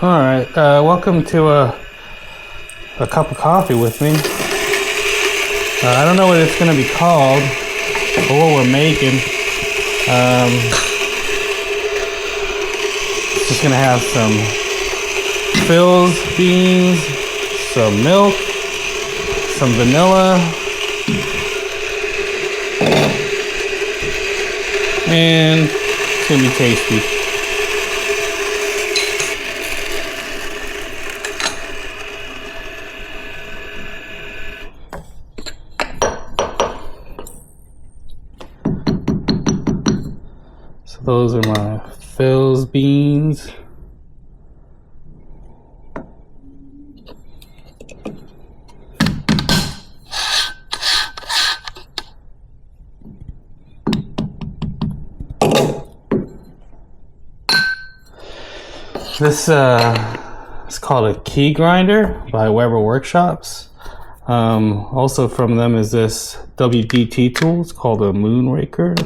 Alright, welcome to a cup of coffee with me. I don't know what it's going to be called, or what we're making. Just going to have some fills, beans, some milk, some vanilla, and it's going to be tasty. So those are my fills, beans. This is called a key grinder by Weber Workshops. Also from them is this WDT tool. It's called a Moonraker.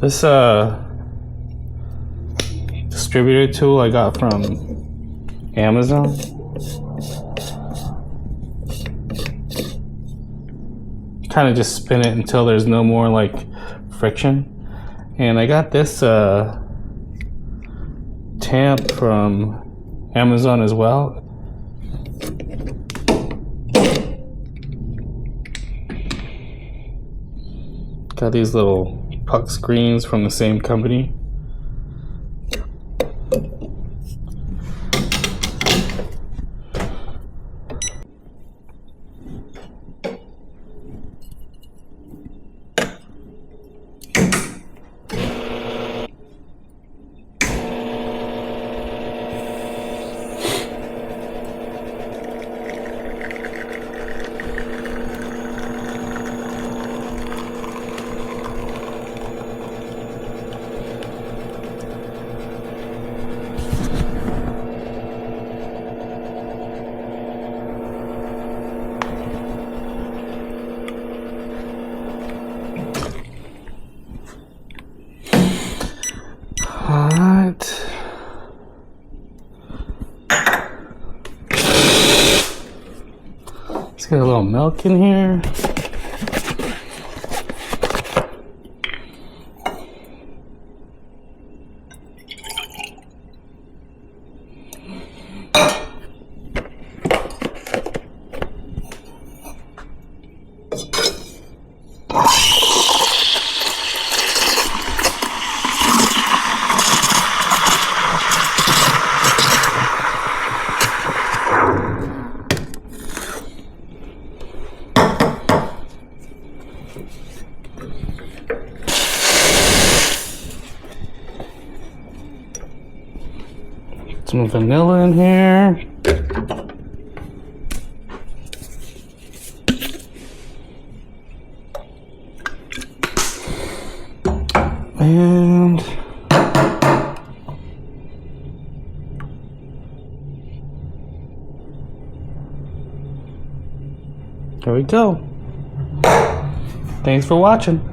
This distributor tool I got from Amazon. Kind of just spin it until there's no more like friction. And I got this tamp from Amazon as well. Got these little puck screens from the same company. Alright. Let's get a little milk in here. Some vanilla in here. And there we go. Thanks for watching.